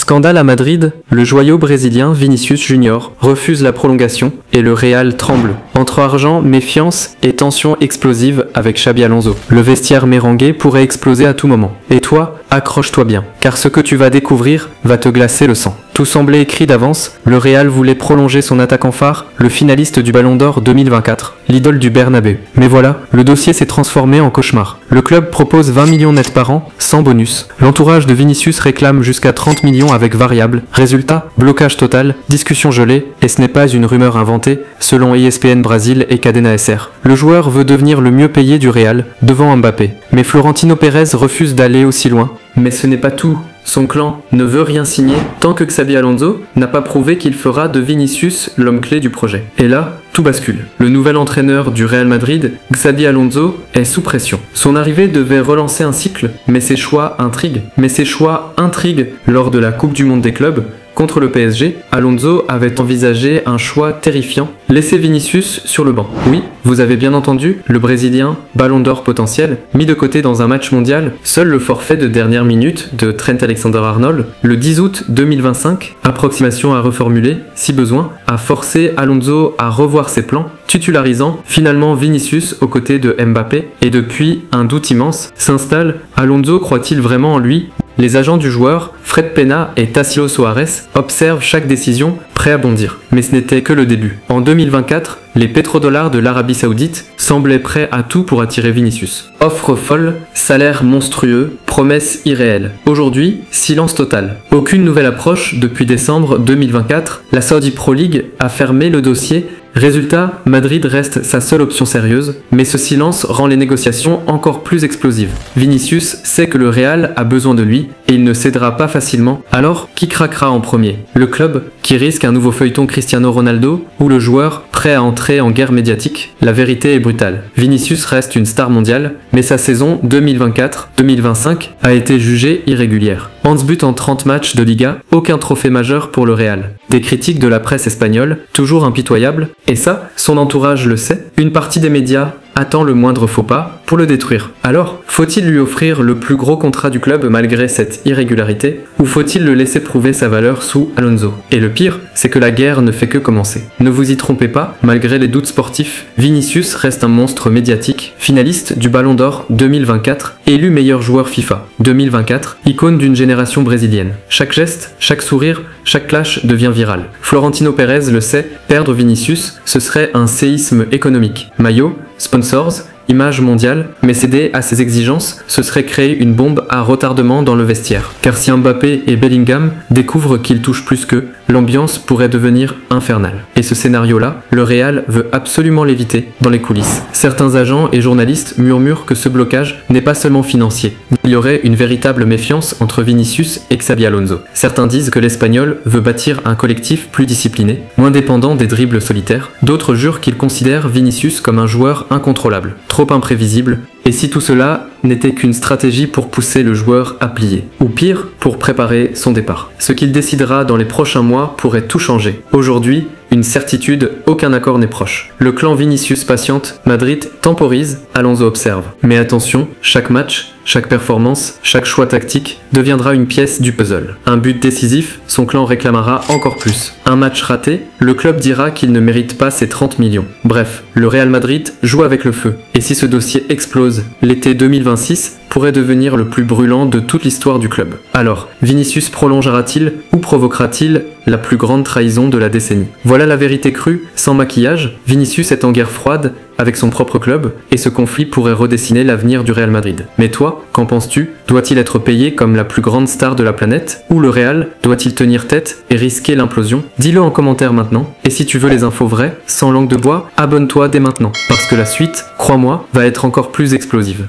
Scandale à Madrid, le joyau brésilien Vinicius Junior refuse la prolongation et le Real tremble. Entre argent, méfiance et tension explosive avec Xabi Alonso. Le vestiaire mérengue pourrait exploser à tout moment. Et toi, accroche-toi bien, car ce que tu vas découvrir va te glacer le sang. Tout semblait écrit d'avance, le Real voulait prolonger son attaquant phare, le finaliste du Ballon d'Or 2024, l'idole du Bernabéu. Mais voilà, le dossier s'est transformé en cauchemar. Le club propose 20 millions net par an, sans bonus. L'entourage de Vinicius réclame jusqu'à 30 millions avec variable. Résultat, blocage total, discussion gelée, et ce n'est pas une rumeur inventée, selon ESPN Brasil et Cadena SR. Le joueur veut devenir le mieux payé du Real, devant Mbappé. Mais Florentino Pérez refuse d'aller aussi loin. Mais ce n'est pas tout. Son clan ne veut rien signer tant que Xabi Alonso n'a pas prouvé qu'il fera de Vinicius l'homme clé du projet. Et là, tout bascule. Le nouvel entraîneur du Real Madrid, Xabi Alonso, est sous pression. Son arrivée devait relancer un cycle, mais ses choix intriguent. Lors de la Coupe du Monde des clubs, contre le PSG, Alonso avait envisagé un choix terrifiant, laisser Vinicius sur le banc. Oui, vous avez bien entendu, le Brésilien, Ballon d'Or potentiel, mis de côté dans un match mondial, seul le forfait de dernière minute de Trent Alexander-Arnold, le 10 août 2025, approximation à reformuler, si besoin, a forcé Alonso à revoir ses plans, titularisant finalement Vinicius aux côtés de Mbappé, et depuis, un doute immense s'installe. Alonso croit-il vraiment en lui ? Les agents du joueur, Fred Pena et Tassilo Soares, observent chaque décision, prêts à bondir. Mais ce n'était que le début. En 2024, les pétrodollars de l'Arabie Saoudite semblaient prêts à tout pour attirer Vinicius. Offre folle, salaire monstrueux, promesses irréelles. Aujourd'hui, silence total. Aucune nouvelle approche depuis décembre 2024. La Saudi Pro League a fermé le dossier. Résultat, Madrid reste sa seule option sérieuse, mais ce silence rend les négociations encore plus explosives. Vinicius sait que le Real a besoin de lui et il ne cédera pas facilement. Alors, qui craquera en premier ? Le club, qui risque un nouveau feuilleton Cristiano Ronaldo, ou le joueur, prêt à entrer en guerre médiatique ? La vérité est brutale. Vinicius reste une star mondiale, mais sa saison 2024-2025 a été jugée irrégulière. 11 buts en 30 matchs de Liga, aucun trophée majeur pour le Real. Des critiques de la presse espagnole, toujours impitoyables, et ça, son entourage le sait. Une partie des médias attend le moindre faux pas pour le détruire. Alors, faut-il lui offrir le plus gros contrat du club malgré cette irrégularité, ou faut-il le laisser prouver sa valeur sous Alonso ? Et le pire, c'est que la guerre ne fait que commencer. Ne vous y trompez pas, malgré les doutes sportifs, Vinicius reste un monstre médiatique, finaliste du Ballon d'Or 2024, élu meilleur joueur FIFA 2024, icône d'une génération brésilienne. Chaque geste, chaque sourire, chaque clash devient viral. Florentino Pérez le sait, perdre Vinicius, ce serait un séisme économique. Maillot, sponsors, image mondiale, mais céder à ses exigences, ce serait créer une bombe à retardement dans le vestiaire. Car si Mbappé et Bellingham découvrent qu'ils touchent plus qu'eux, l'ambiance pourrait devenir infernale. Et ce scénario-là, le Real veut absolument l'éviter dans les coulisses. Certains agents et journalistes murmurent que ce blocage n'est pas seulement financier. Il y aurait une véritable méfiance entre Vinicius et Xabi Alonso. Certains disent que l'Espagnol veut bâtir un collectif plus discipliné, moins dépendant des dribbles solitaires. D'autres jurent qu'ils considèrent Vinicius comme un joueur incontrôlable, trop imprévisible, et si tout cela n'était qu'une stratégie pour pousser le joueur à plier, ou pire, pour préparer son départ. Ce qu'il décidera dans les prochains mois pourrait tout changer. Aujourd'hui, une certitude, aucun accord n'est proche. Le clan Vinicius patiente, Madrid temporise, Alonso observe. Mais attention, chaque match, chaque performance, chaque choix tactique deviendra une pièce du puzzle. Un but décisif, son clan réclamera encore plus. Un match raté, le club dira qu'il ne mérite pas ses 30 millions. Bref, le Real Madrid joue avec le feu. Et si ce dossier explose, l'été 2026 pourrait devenir le plus brûlant de toute l'histoire du club. Alors, Vinicius prolongera-t-il ou provoquera-t-il la plus grande trahison de la décennie ? Voilà la vérité crue, sans maquillage. Vinicius est en guerre froide avec son propre club, et ce conflit pourrait redessiner l'avenir du Real Madrid. Mais toi, qu'en penses-tu ? Doit-il être payé comme la plus grande star de la planète ? Ou le Real doit-il tenir tête et risquer l'implosion ? Dis-le en commentaire maintenant. Et si tu veux les infos vraies, sans langue de bois, abonne-toi dès maintenant. Parce que la suite, crois-moi, va être encore plus explosive.